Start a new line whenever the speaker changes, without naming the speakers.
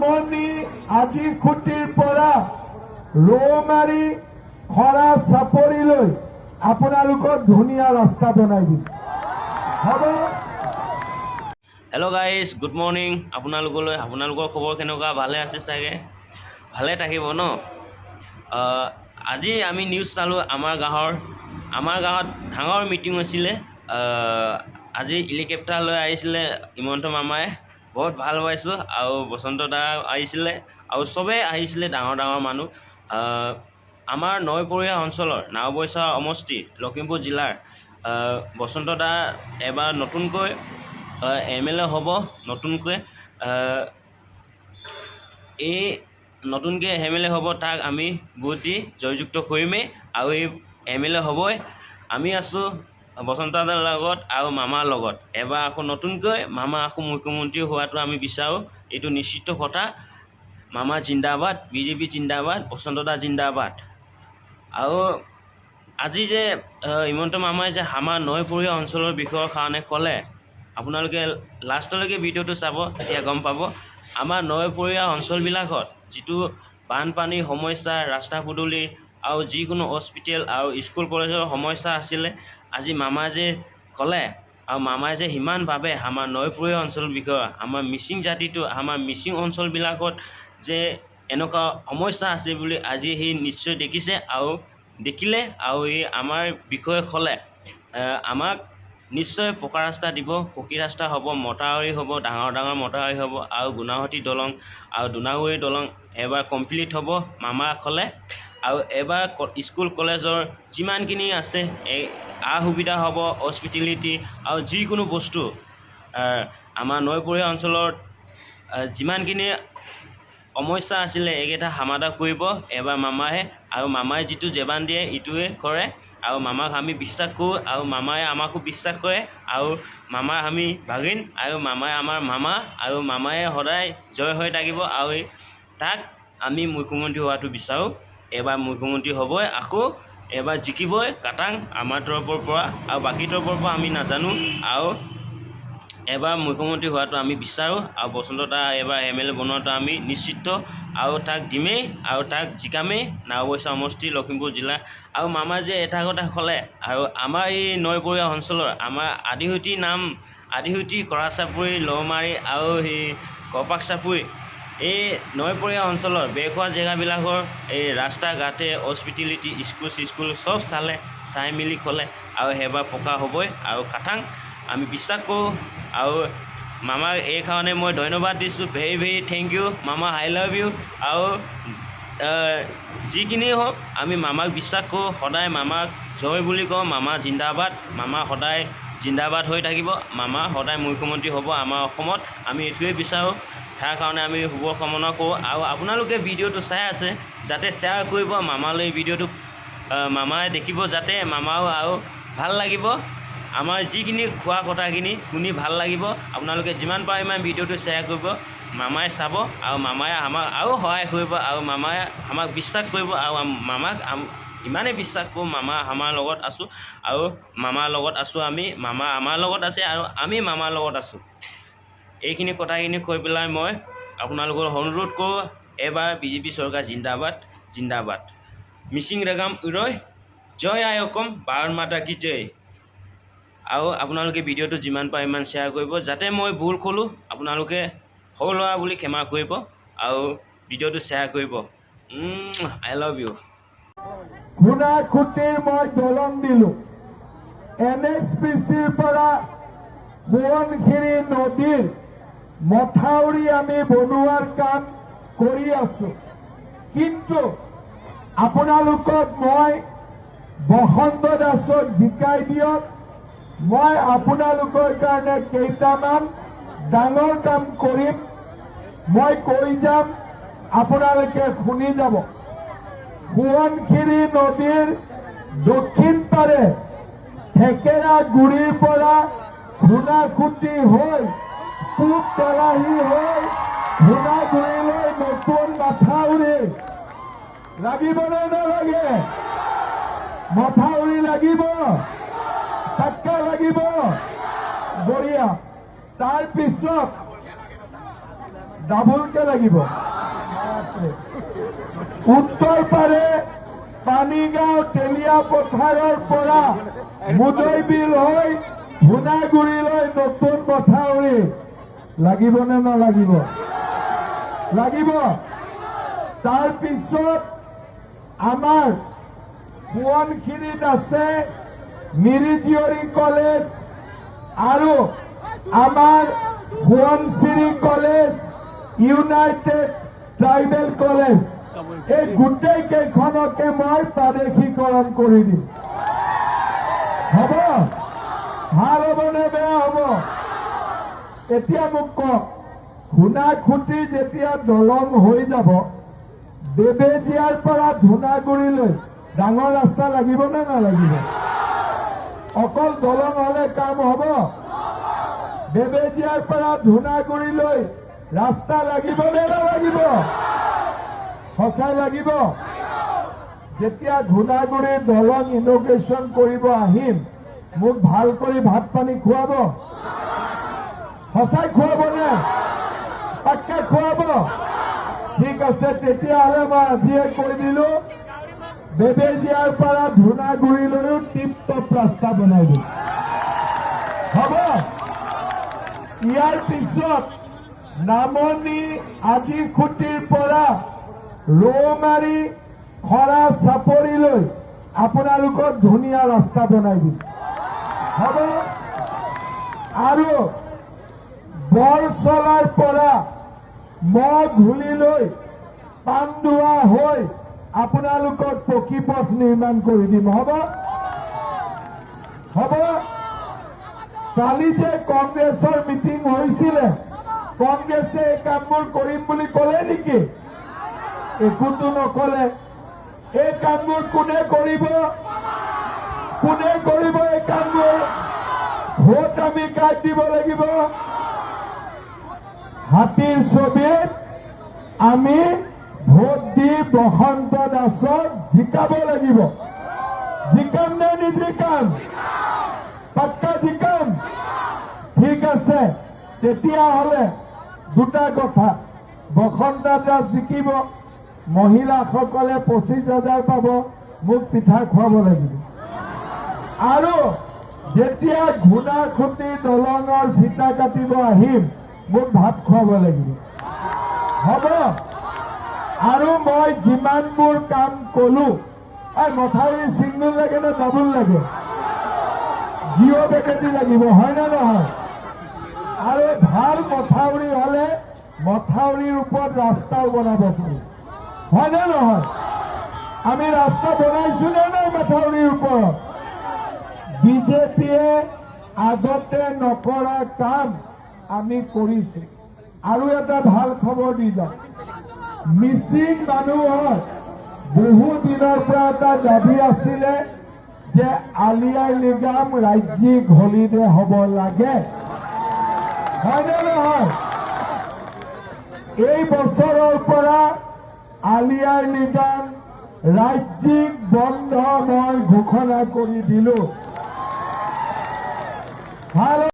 বামনি আদি খুঁটিৰ পৰা ৰৌমাৰী খৰা চাপৰিলৈ আপোনালোকৰ ধুনীয়া ৰাস্তা বনাই দিম হ'ব।
Hello' guys, good morning. আপোনালোকৰ খবৰ কেনেকুৱা? ভালে আছে চাগে? ভালে থাকিব ন? আজি আমি নিউজ চালোঁ আমাৰ গাঁৱত ডাঙৰ মিটিং হৈছিলে। আজি হেলিকপ্টাৰ লৈ আহিছিলে হিমন্ত মামাই, বহুত ভাল পাইছোঁ। আৰু বসন্ত দা আহিছিলে আৰু চবেই আহিছিলে, ডাঙৰ ডাঙৰ মানুহ। আমাৰ নৈপৰীয়া অঞ্চলৰ নাওবৈচা সমষ্টি লখিমপুৰ জিলাৰ বসন্ত দা এবাৰ নতুনকৈ MLA হ'ব। নতুনকৈ MLA হ'ব, তাক আমি ভোট দি জয়যুক্ত কৰিমেই। আৰু এই MLA হ'বই। আমি আছোঁ বসন্ত দাৰ লগত আৰু মামাৰ লগত। এবাৰ আকৌ নতুনকৈ মামা আকৌ মুখ্যমন্ত্ৰী হোৱাটো আমি বিচাৰোঁ, এইটো নিশ্চিত কথা। মামা জিন্দাবাদ, BJP জিন্দাবাদ, বসন্ত দা জিন্দাবাদ। আৰু আজি যে হিমন্ত মামাই যে আমাৰ নৈপৰীয়া অঞ্চলৰ বিষয়ৰ কাৰণে ক'লে, আপোনালোকে লাষ্টলৈকে ভিডিঅ'টো চাব, তেতিয়া গম পাব। আমাৰ নৈপৰীয়া অঞ্চলবিলাকত যিটো বানপানীৰ সমস্যা, ৰাস্তা পদূলি আৰু যিকোনো হস্পিটেল আৰু স্কুল কলেজৰ সমস্যা আছিলে, আজি মামাই যে ক'লে আৰু মামাই যে সিমান ভাবে আমাৰ নৈপৰীয়া অঞ্চলৰ বিষয়ে, আমাৰ মিচিং জাতিটো, আমাৰ মিচিং অঞ্চলবিলাকত যে এনেকুৱা সমস্যা আছে বুলি আজি সি নিশ্চয় দেখিলে আৰু এই আমাৰ বিষয়ে ক'লে। আমাক নিশ্চয় পকা ৰাস্তা দিব, পকী ৰাস্তা হ'ব, মথাউৰি হ'ব, ডাঙৰ ডাঙৰ মথাউৰি হ'ব। আৰু গুণাসুতি দলং আৰু দোনাগুৰি দলং এবাৰ কমপ্লিট হ'ব মামা ক'লে। আৰু এবাৰ স্কুল কলেজৰ যিমানখিনি আছে এই সুবিধা হ'ব, হস্পিটেলিটি আৰু যিকোনো বস্তু আমাৰ নৈপৰীয়া অঞ্চলত যিমানখিনি সমস্যা আছিলে এইকেইটা সমাধান কৰিব এবাৰ মামায়ে। আৰু মামাই যিটো জবান দিয়ে ইটোৱে কৰে। আৰু মামাক আমি বিশ্বাস কৰোঁ আৰু মামাই আমাকো বিশ্বাস কৰে। আৰু মামাৰ আমি ভাগিন আৰু মামাই আমাৰ মামা, আৰু মামায়ে সদায় জয় হৈ থাকিব। আৰু তাক আমি মুখ্যমন্ত্ৰী হোৱাটো বিচাৰোঁ। এবাৰ মুখ্যমন্ত্ৰী হ'বই, আকৌ এবাৰ জিকিবই কাটাং আমাৰ তৰফৰ পৰা, আৰু বাকী তৰফৰ পৰা আমি নাজানো। আৰু এবাৰ মুখ্যমন্ত্ৰী হোৱাটো আমি বিচাৰোঁ। আৰু বসন্ত দা এবাৰ MLA বনোৱাটো আমি নিশ্চিত, আৰু তাক দিমেই আৰু তাক জিকামেই নাওবৈচা সমষ্টি লখিমপুৰ জিলা। আৰু মামাই যে এটা কথা ক'লে, আৰু আমাৰ এই নৈপৰীয়া অঞ্চলৰ আমাৰ আদিহুটি কৰা চাপৰি, লমাৰী আৰু সেই কপাক চাপৰি, এই নৈপৰীয়া অঞ্চলৰ বেখোৱা জেগাবিলাকৰ এই ৰাস্তা ঘাটে, হস্পিটেলিটি, স্কুল চব চাই মেলি ক'লে। আৰু সেইবাৰ পকা হ'বই আৰু কাটাং আমি বিশ্বাস কৰোঁ। আৰু মামাক এই কাৰণে মই ধন্যবাদ দিছোঁ। ভেৰি ভেৰি থেংক ইউ মামা, আই লাভ ইউ। আৰু যিখিনি হওক আমি মামাক বিশ্বাস কৰোঁ, সদায় মামাক জয় বুলি কওঁ। মামা জিন্দাবাদ, মামা সদায় জিন্দাবাদ হৈ থাকিব। মামা সদায় মুখ্যমন্ত্ৰী হ'ব আমাৰ অসমত, আমি এইটোৱে বিচাৰোঁ। তাৰ কাৰণে আমি শুভ কামনা কৰোঁ। আৰু আপোনালোকে ভিডিঅ'টো চাই আছে, যাতে শ্বেয়াৰ কৰিব মামালৈ ভিডিঅ'টো, মামাই দেখিব, যাতে মামাও আৰু ভাল লাগিব। আমাৰ যিখিনি খোৱা কথাখিনি শুনি ভাল লাগিব। আপোনালোকে যিমান পাৰে ইমান ভিডিঅ'টো শ্বেয়াৰ কৰিব, মামাই চাব আৰু মামাই আমাক আৰু সহায় কৰিব। আৰু মামাই আমাক বিশ্বাস কৰিব, আৰু মামাক ইমানেই বিশ্বাস কৰোঁ, মামা আমাৰ লগত আছোঁ আৰু মামাৰ লগত আছোঁ আমি, মামা আমাৰ লগত আছে আৰু আমি মামাৰ লগত আছোঁ। এইখিনি কথাখিনি কৈ পেলাই মই আপোনালোকৰ অনুৰোধ কৰোঁ, এবাৰ BJP চৰকাৰ জিন্দাবাদ জিন্দাবাদ। মিচিং ৰেগাম উৰয়, জয় আই অসম, ভাৰত মাতা কি জয়। আৰু আপোনালোকে ভিডিঅ'টো যিমান পাৰে ইমান শ্বেয়াৰ কৰিব, যাতে মই ভুল ক'লোঁ আপোনালোকে সৰু ল'ৰা বুলি ক্ষমা কৰিব আৰু ভিডিঅ'টো শ্বেয়াৰ কৰিব। I love you.
খুনাখুটিৰ মই দলং দিলোঁ, NHPCৰ পৰা সোৱণশিৰি নদীৰ মথাউৰি আমি বনোৱাৰ কাম কৰি আছোঁ। কিন্তু আপোনালোকক মই বসন্ত দাসক জিকাই দিয়ক, মই আপোনালোকৰ কাৰণে কেইটামান ডাঙৰ কাম কৰিম, মই কৈ যাম, আপোনালোকে শুনি যাব। সোৱণশিৰি নদীৰ দক্ষিণ পাৰে থেকেৰা গুৰিৰ পৰা খুনাখুটি হৈ পূব তেলাহী হৈ ধুনাগুৰিলৈ নতুন মথাউৰি লাগিবনে নালাগে? মথাউৰি লাগিব, পাক্কা লাগিব, বঢ়িয়া। তাৰপিছত ডাবলকে লাগিব। উত্তৰ পাৰে পানীগাঁও তেলীয়া পথাৰৰ পৰা মুদৈ বিল হৈ ধুনাগুৰিলৈ নতুন মথাউৰি লাগিবনে নালাগিব? লাগিব। তাৰ পিছত আমাৰ সোৱণশিৰিত আছে মিৰিজীয়ৰী কলেজ আৰু আমাৰ Subansiri college, United tribal college, এই গোটেই কেইখনকে মই প্ৰাদেশিকৰণ কৰি দিম। হ'ব? ভাল হ'বনে বেয়া হ'ব? এতিয়া মোক কওক, ধুনাখুটি যেতিয়া দলং হৈ যাব, বেবেজীয়াৰ পৰা ধুনাগুৰিলৈ ডাঙৰ ৰাস্তা লাগিব নে নালাগিব? অকল দলং হলে কাম হ'ব? বেবেজীয়াৰ পৰা ধুনাগুৰিলৈ ৰাস্তা লাগিব নে নালাগিব? সঁচাই লাগিব। যেতিয়া ধুনাগুৰিৰ দলং ইনগ্ৰেশ্যন কৰিব আহিম, মোক ভাল কৰি ভাত পানী খুৱাব? সঁচাই খুৱাবনে? পাক্কা খুৱাব? ঠিক আছে, তেতিয়াহ'লে মই আজিয়ে কৈ দিলো, বেবেজীয়াৰ পৰা ধুনাগুৰিলৈও টিপ-টপ ৰাস্তা বনাই দিম। হ'ব? ইয়াৰ পিছত নামনি আদিখুটিৰ পৰা ৰৌমাৰী খৰা চাপৰিলৈ আপোনালোকৰ ধুনীয়া ৰাস্তা বনাই দিম। হ'ব? আৰু বৰচলাৰ পৰা মঘুলিলৈ পাণ্ডুৱা হৈ আপোনালোকৰ পকী পথ নিৰ্মাণ কৰি দিম। হ'ব? হ'ব? কালি যে কংগ্ৰেছৰ মিটিং হৈছিলে, কংগ্ৰেছে এই কামবোৰ কৰিম বুলি ক'লে নেকি? একোটো নকলে। এই কামবোৰ কোনে কৰিব? কোনে কৰিব এই কামবোৰ? ভোট আমি কাক দিব লাগিব? হাতীৰ ছবিত আমি ভোট দি বসন্ত দাসক জিকাব লাগিব। জিকাম নে নিজিকাম? পাক্কা জিকাম? ঠিক আছে, তেতিয়াহ'লে দুটা কথা, বসন্ত দাস জিকিব, মহিলাসকলে 25,000 পাব, মোক পিঠা খুৱাব লাগিব। আৰু যেতিয়া ঘুনাখুটি দলঙৰ ফিটা কাটিব আহিম, মোক ভাত খুৱাব লাগিব। হ'ব? আৰু মই যিমানবোৰ কাম কলো, মথাউৰি ছিংগল লাগে নে ডাবল লাগে? জিঅ' বেকেটি লাগিব, হয় নে নহয়? আৰু ভাল মথাউৰি হলে মথাউৰিৰ ওপৰত ৰাস্তাও বনাব পাৰি, হয় নে নহয়? আমি ৰাস্তা বনাইছো নে নাই মথাউৰিৰ ওপৰত? বিজেপিয়ে আগতে নকৰা কাম আমি কৰিছো। আৰু এটা ভাল খবৰ দি যাওঁ, মিচিং মানুহৰ বহু দিনৰ পৰা এটা দাবী আছিলে যে আলি আই লৃগাং ৰাজ্যিক হলিডে হ'ব লাগে, হয় নে নহয়? এই বছৰৰ পৰা আলি আই লৃগাং ৰাজ্যিক বন্ধ মই ঘোষণা কৰি দিলো। ভাল